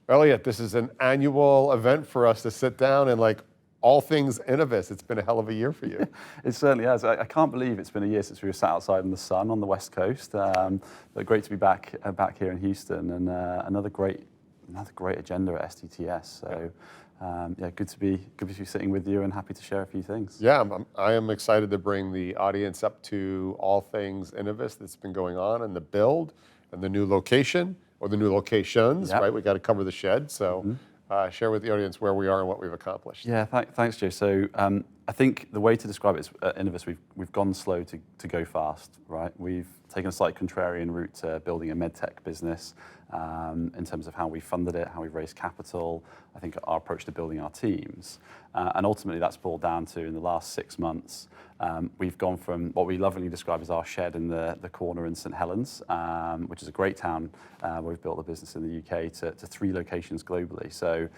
Elliot, this is an annual event for us to sit down and all things Inovus. It's been a hell of a year for you. It certainly has. I can't believe it's been a year since we were sat outside in the sun on the West Coast. But great to be back here in Houston, and another great agenda at STTS. So good to be sitting with you, and happy to share a few things. Yeah, I am excited to bring the audience up to all things Inovus that's been going on, and the build, and the new location, or the new locations, right? We got to cover the shed, so share with the audience where we are and what we've accomplished. Yeah, thanks, Joe. So I think the way to describe it is at Inovus, we've gone slow to go fast, right? We've taken a slightly contrarian route to building a medtech business in terms of how we funded it, how we've raised capital, I think our approach to building our teams. And ultimately that's boiled down to, in the last 6 months, we've gone from what we lovingly describe as our shed in the corner in St Helens, which is a great town where we've built a business in the UK, to 3 locations globally. So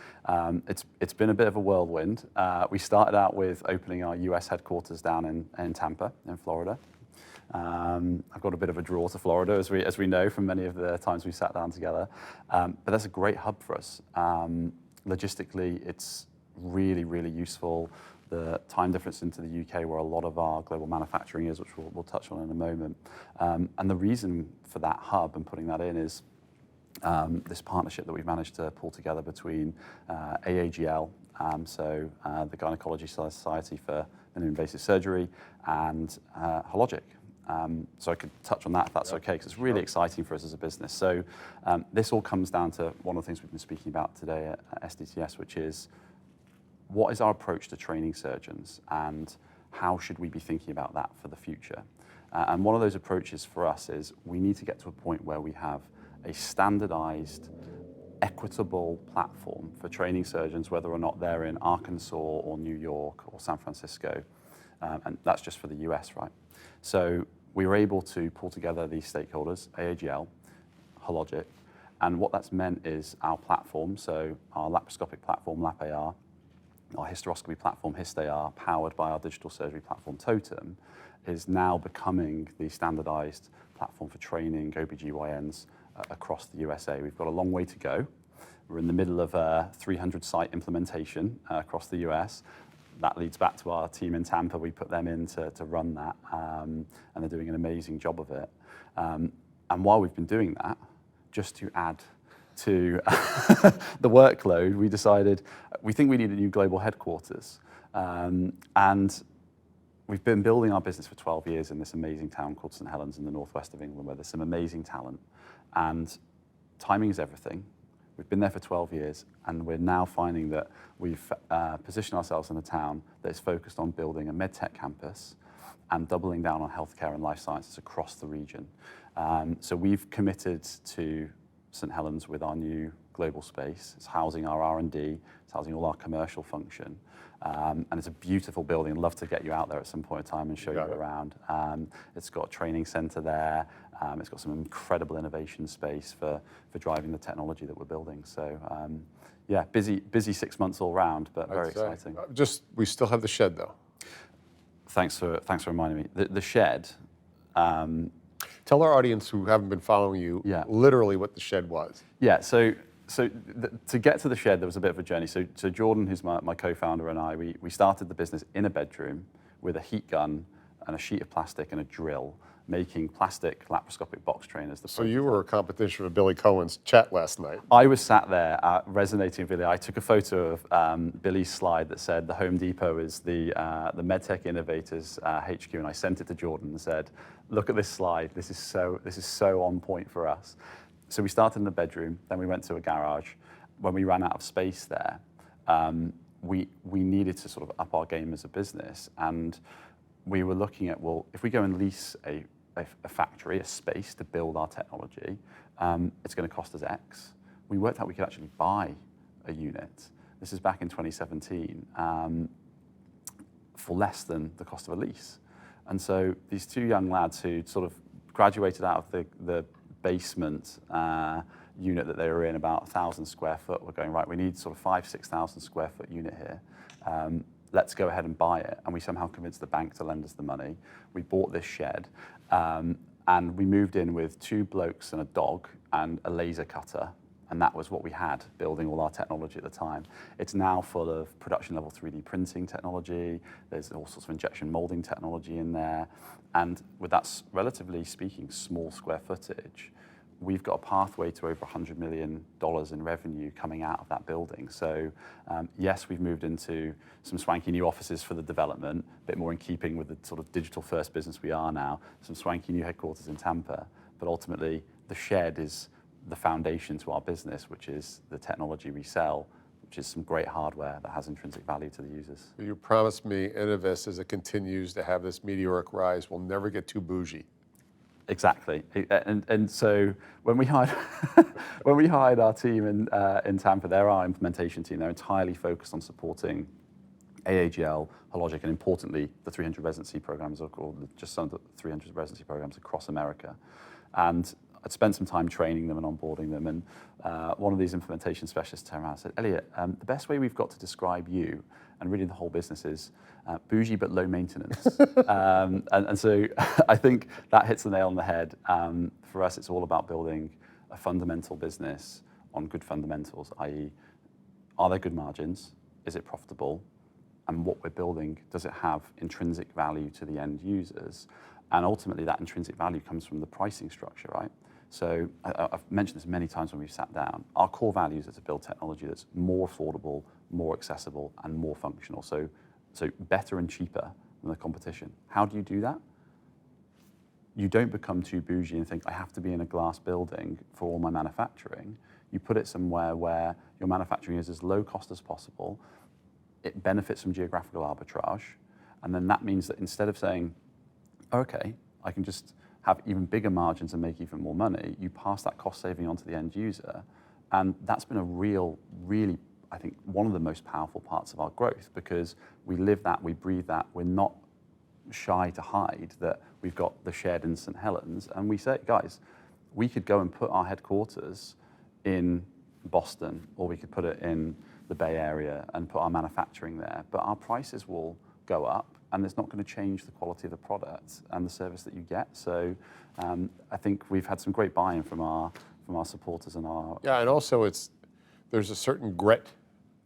it's been a bit of a whirlwind. We started out with opening our US headquarters down in Tampa, in Florida. I've got a bit of a draw to Florida, as we know from many of the times we sat down together. But that's a great hub for us. Logistically, it's really, really useful. The time difference into the UK, where a lot of our global manufacturing is, which we'll touch on in a moment. And the reason for that hub and putting that in is this partnership that we've managed to pull together between AAGL, the Gynecology Society for Minimally Invasive Surgery, and Hologic. So I could touch on that if that's okay, because it's really exciting for us as a business. So this all comes down to one of the things we've been speaking about today at STTS, which is, what is our approach to training surgeons, and how should we be thinking about that for the future? And one of those approaches for us is, we need to get to a point where we have a standardized, equitable platform for training surgeons, whether or not they're in Arkansas or New York or San Francisco. And that's just for the US, right? So we were able to pull together these stakeholders, AAGL, Hologic, and what that's meant is our platform, so our laparoscopic platform, LapAR, our hysteroscopy platform, HistAR, powered by our digital surgery platform, Totem, is now becoming the standardized platform for training OBGYNs across the USA. We've got a long way to go. We're in the middle of a 300-site implementation across the US. That leads back to our team in Tampa. We put them in to run that, and they're doing an amazing job of it. And while we've been doing that, just to add to the workload, we decided we think we need a new global headquarters. And we've been building our business for 12 years in this amazing town called St Helens in the northwest of England, where there's some amazing talent. And timing is everything. We've been there for 12 years, and we're now finding that we've positioned ourselves in a town that is focused on building a medtech campus and doubling down on healthcare and life sciences across the region. So we've committed to St Helens with our new global space. It's housing our R&D, it's housing all our commercial function. And it's a beautiful building. I'd love to get you out there at some point in time and show you around. It's got a training center there. It's got some incredible innovation space for driving the technology that we're building. So busy 6 months all round, but very exciting. We still have the shed though. Thanks for reminding me. The shed. Tell our audience who haven't been following you literally what the shed was. Yeah, so to get to the shed, there was a bit of a journey. So Jordan, who's my co-founder, and I, we started the business in a bedroom with a heat gun and a sheet of plastic and a drill, making plastic laparoscopic box trainers. So you were a competition for Billy Cohen's chat last night. I was sat there resonating with Billy. I took a photo of Billy's slide that said the Home Depot is the MedTech Innovators HQ, and I sent it to Jordan and said, look at this slide. This is so on point for us. So we started in the bedroom, then we went to a garage. When we ran out of space there, we needed to sort of up our game as a business, and we were looking at, well, if we go and lease a factory, a space to build our technology, it's going to cost us X. We worked out we could actually buy a unit. This is back in 2017, for less than the cost of a lease. And so these 2 young lads who sort of graduated out of the basement unit that they were in, about 1,000 square foot, were going, right, we need sort of 5,000-6,000 square foot unit here. Let's go ahead and buy it. And we somehow convinced the bank to lend us the money. We bought this shed, and we moved in with 2 blokes and a dog and a laser cutter And that was what we had building all our technology at the time. It's now full of production level 3D printing technology. There's all sorts of injection molding technology in there. And with that, relatively speaking, small square footage, we've got a pathway to over $100 million in revenue coming out of that building. So yes, we've moved into some swanky new offices for the development, a bit more in keeping with the sort of digital first business we are now, some swanky new headquarters in Tampa. But ultimately, the shed is the foundation to our business, which is the technology we sell, which is some great hardware that has intrinsic value to the users. You promised me Inovus, as it continues to have this meteoric rise, will never get too bougie. Exactly, and so when we hired our team in Tampa, they're our implementation team. They're entirely focused on supporting AAGL, Hologic, and importantly, the 300 residency programs, or just under 300 residency programs across America. And I'd spent some time training them and onboarding them. And one of these implementation specialists turned around and said, Elliot, the best way we've got to describe you and really the whole business is bougie but low maintenance. and so I think that hits the nail on the head. For us, it's all about building a fundamental business on good fundamentals, i.e., are there good margins? Is it profitable? And what we're building, does it have intrinsic value to the end users? And ultimately, that intrinsic value comes from the pricing structure, right? So I've mentioned this many times when we've sat down. Our core values are to build technology that's more affordable, more accessible, and more functional. So better and cheaper than the competition. How do you do that? You don't become too bougie and think, I have to be in a glass building for all my manufacturing. You put it somewhere where your manufacturing is as low cost as possible. It benefits from geographical arbitrage. And then that means that instead of saying, okay, I can just have even bigger margins and make even more money, you pass that cost saving on to the end user. And that's been a really, I think, one of the most powerful parts of our growth, because we live that, we breathe that. We're not shy to hide that we've got the shed in St. Helens. And we say, guys, we could go and put our headquarters in Boston, or we could put it in the Bay Area and put our manufacturing there, but our prices will go up, and it's not going to change the quality of the product and the service that you get. So I think we've had some great buy-in from our supporters and our... Yeah, and also there's a certain grit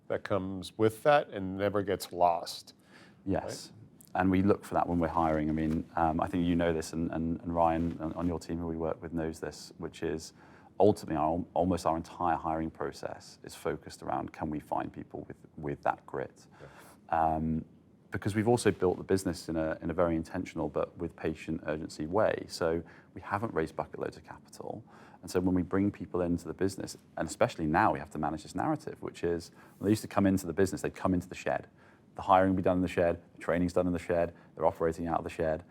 that comes with that and never gets lost. Yes, right? And we look for that when we're hiring. I mean, I think you know this, and Ryan on your team who we work with knows this, which is ultimately almost our entire hiring process is focused around, can we find people with that grit? Yeah. Because we've also built the business in a very intentional but with patient urgency way. So we haven't raised bucket loads of capital. And so when we bring people into the business, and especially now we have to manage this narrative, which is when they used to come into the business, they'd come into the shed. The hiring will be done in the shed, the training's done in the shed, they're operating out of the shed.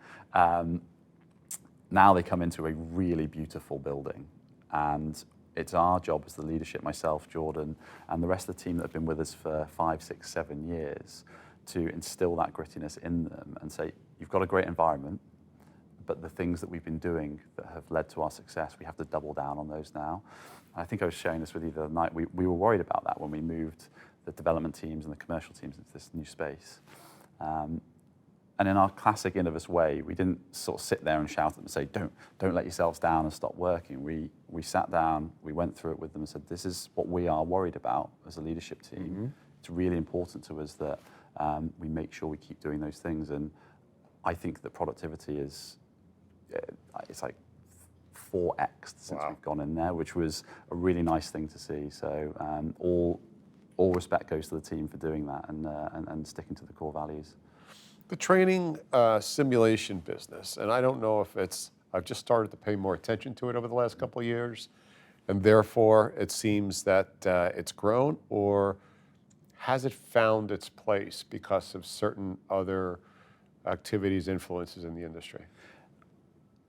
Now they come into a really beautiful building. And it's our job as the leadership, myself, Jordan, and the rest of the team that have been with us for 5, 6, 7 years, to instill that grittiness in them and say, you've got a great environment, but the things that we've been doing that have led to our success, we have to double down on those now. I think I was sharing this with you the other night. We were worried about that when we moved the development teams and the commercial teams into this new space. And in our classic Inovus way, we didn't sort of sit there and shout at them and say, don't let yourselves down and stop working. We sat down, we went through it with them and said, this is what we are worried about as a leadership team. Mm-hmm. It's really important to us that we make sure we keep doing those things. And I think that productivity it's like 4x since we've gone in there, which was a really nice thing to see. So all respect goes to the team for doing that and sticking to the core values. The training simulation business, and I don't know if I've just started to pay more attention to it over the last couple of years, and therefore it seems that it's grown, or has it found its place because of certain other activities, influences in the industry?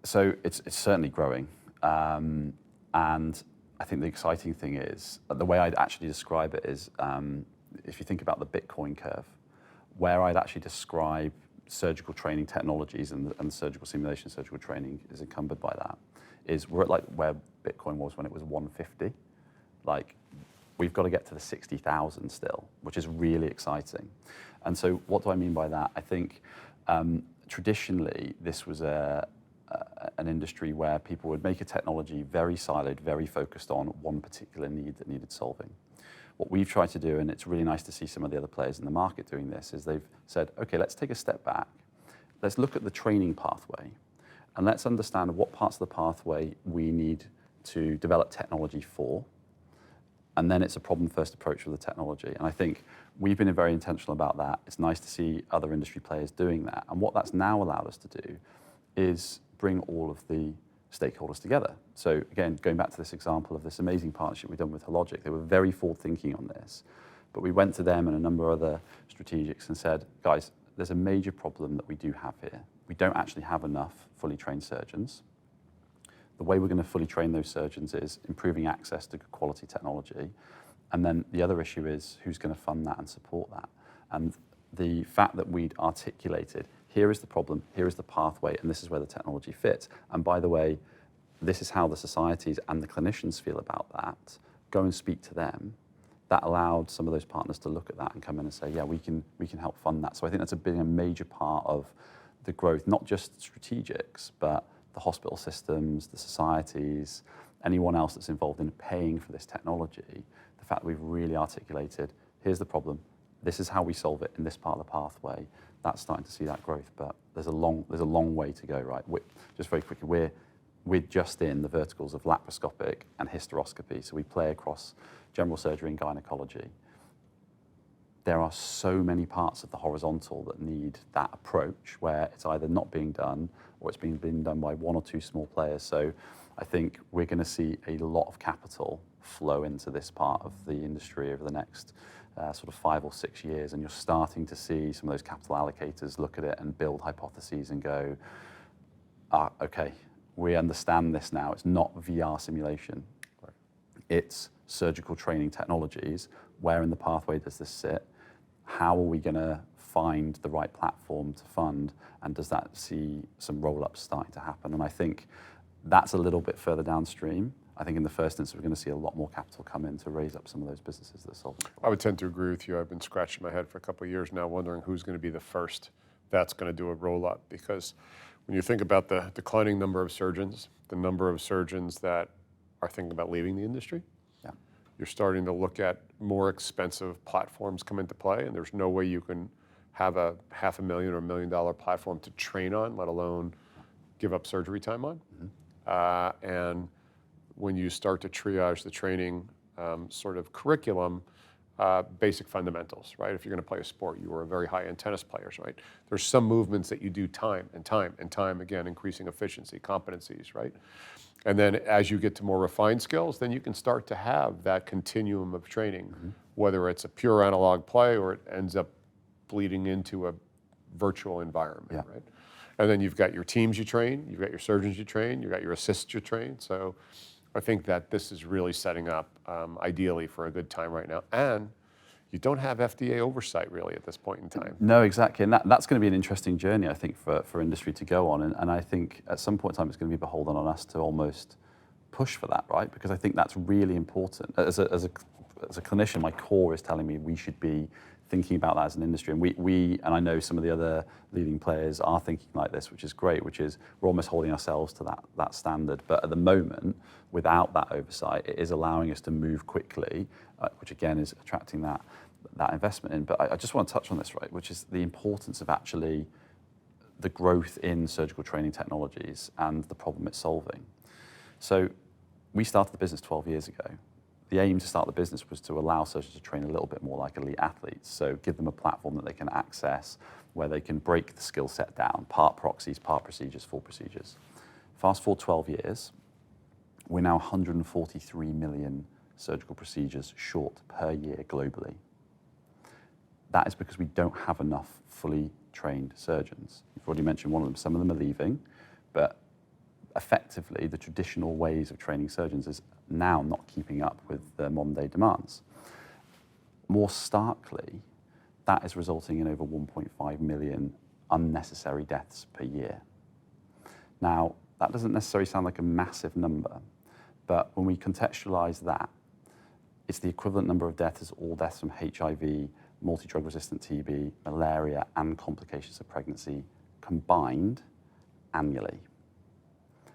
So it's certainly growing. And I think the exciting thing is, the way I'd actually describe it is, if you think about the Bitcoin curve, where I'd actually describe surgical training technologies and surgical simulation, surgical training is encumbered by that, is we're at like where Bitcoin was when it was 150. Like, we've got to get to the 60,000 still, which is really exciting. And so what do I mean by that? I think traditionally this was an an industry where people would make a technology very siloed, very focused on one particular need that needed solving. What we've tried to do, and it's really nice to see some of the other players in the market doing this, is they've said, okay, let's take a step back. Let's look at the training pathway, and let's understand what parts of the pathway we need to develop technology for. And then it's a problem-first approach with the technology. And I think we've been very intentional about that. It's nice to see other industry players doing that. And what that's now allowed us to do is bring all of the stakeholders together. So again, going back to this example of this amazing partnership we've done with Hologic, they were very forward-thinking on this. But we went to them and a number of other strategics and said, guys, there's a major problem that we do have here. We don't actually have enough fully trained surgeons. The way we're going to fully train those surgeons is improving access to good quality technology. And then the other issue is who's going to fund that and support that. And the fact that we'd articulated, here is the problem, here is the pathway, and this is where the technology fits. And by the way, this is how the societies and the clinicians feel about that. Go and speak to them. That allowed some of those partners to look at that and come in and say, yeah, we can help fund that. So I think that's been a major part of the growth, not just strategics, but the hospital systems, the societies, anyone else that's involved in paying for this technology. The fact that we've really articulated, here's the problem, this is how we solve it in this part of the pathway. That's starting to see that growth, but there's a long way to go, right? Just very quickly, we're just in the verticals of laparoscopic and hysteroscopy, so we play across general surgery and gynecology. There are so many parts of the horizontal that need that approach where it's either not being done or it's being done by one or two small players. So I think we're going to see a lot of capital flow into this part of the industry over the next sort of 5 or 6 years. And you're starting to see some of those capital allocators look at it and build hypotheses and go, okay, we understand this now. It's not VR simulation. Right. It's surgical training technologies. Where in the pathway does this sit? How are we going to find the right platform to fund? And does that see some roll-ups starting to happen? And I think that's a little bit further downstream. I think in the first instance, we're going to see a lot more capital come in to raise up some of those businesses that solve it. I would tend to agree with you. I've been scratching my head for a couple of years now, wondering who's going to be the first that's going to do a roll-up. Because when you think about the declining number of surgeons, the number of surgeons that are thinking about leaving the industry, you're starting to look at more expensive platforms come into play, and there's no way you can have a $500,000 or $1 million platform to train on, let alone give up surgery time on. Mm-hmm. And when you start to triage the training sort of curriculum, basic fundamentals, right? If you're going to play a sport, you are a very high-end tennis players, right? There's some movements that you do time and time again, increasing efficiency, competencies, right? And then as you get to more refined skills, then you can start to have that continuum of training, mm-hmm. whether it's a pure analog play or it ends up bleeding into a virtual environment, right? And then you've got your teams you train, you've got your surgeons you train, you've got your assists you train. So I think that this is really setting up ideally for a good time right now. And you don't have FDA oversight really at this point in time. No, exactly. And that's going to be an interesting journey, I think, for industry to go on. And I think at some point in time, it's going to be beholden on us to almost push for that, right? Because I think that's really important. As a clinician, my core is telling me we should be thinking about that as an industry. And and I know some of the other leading players are thinking like this, which is great, which is we're almost holding ourselves to that standard. But at the moment, without that oversight, it is allowing us to move quickly, which again is attracting that investment in. But I just want to touch on this, right, which is the importance of actually the growth in surgical training technologies and the problem it's solving. So we started the business 12 years ago. The aim to start the business was to allow surgeons to train a little bit more like elite athletes. So give them a platform that they can access where they can break the skill set down, part proxies, part procedures, full procedures. Fast forward 12 years, we're now 143 million surgical procedures short per year globally. That is because we don't have enough fully trained surgeons. You've already mentioned one of them. Some of them are leaving, but effectively the traditional ways of training surgeons is now not keeping up with the modern day demands. More starkly, that is resulting in over 1.5 million unnecessary deaths per year. Now, that doesn't necessarily sound like a massive number, but when we contextualize that, it's the equivalent number of deaths as all deaths from HIV, multi-drug resistant TB, malaria, and complications of pregnancy combined annually.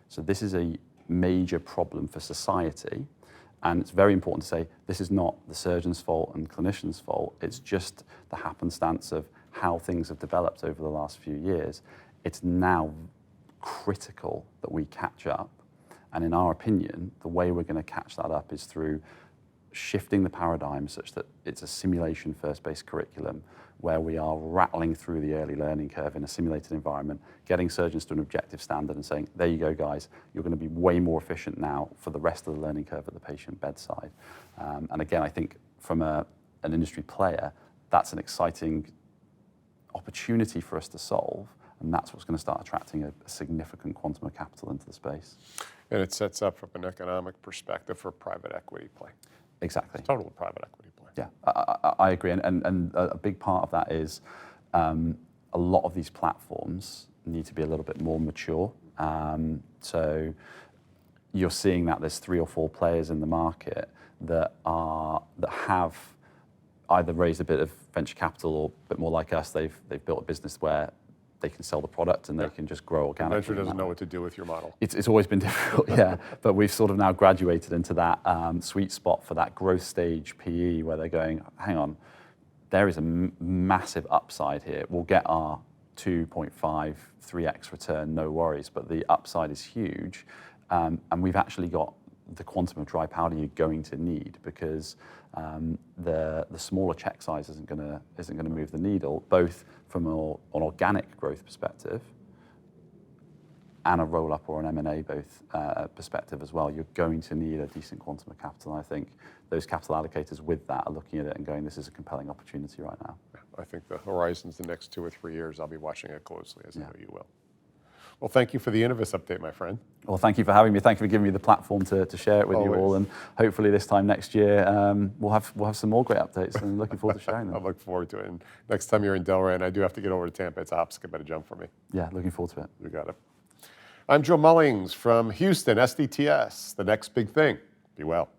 So this is a major problem for society. And it's very important to say this is not the surgeon's fault and clinician's fault. It's just the happenstance of how things have developed over the last few years. It's now critical that we catch up. And in our opinion, the way we're going to catch that up is through shifting the paradigm such that it's a simulation first-based curriculum where we are rattling through the early learning curve in a simulated environment, getting surgeons to an objective standard and saying, there you go, guys, you're going to be way more efficient now for the rest of the learning curve at the patient bedside. And again, I think from an industry player, that's an exciting opportunity for us to solve, and that's what's going to start attracting a significant quantum of capital into the space. And it sets up from an economic perspective for private equity play. Exactly. It's total private equity play. Yeah, I agree. And a big part of that is a lot of these platforms need to be a little bit more mature. So you're seeing that there's 3 or 4 players in the market that have either raised a bit of venture capital or a bit more like us. They've built a business where they can sell the product and they can just grow organically. Venture doesn't know what to do with your model. It's always been difficult, yeah. But we've sort of now graduated into that sweet spot for that growth stage PE where they're going, hang on, there is a massive upside here. We'll get our 2.5, 3x return, no worries, but the upside is huge. And we've actually got the quantum of dry powder you're going to need because the smaller check size isn't going to move the needle, both from an organic growth perspective and a roll-up or an M&A both perspective as well. You're going to need a decent quantum of capital. And I think those capital allocators with that are looking at it and going, this is a compelling opportunity right now. I think the horizon's the next 2 or 3 years. I'll be watching it closely, as I know you will. Well, thank you for the Inovus update, my friend. Well, thank you for having me. Thank you for giving me the platform to share it with you all. And hopefully this time next year, we'll have some more great updates and looking forward to sharing them. I look forward to it. And next time you're in Delray, and I do have to get over to Tampa, it's a hop, skip, and a jump for me. Yeah, looking forward to it. You got it. I'm Joe Mullings from Houston, SDTS. The next big thing. Be well.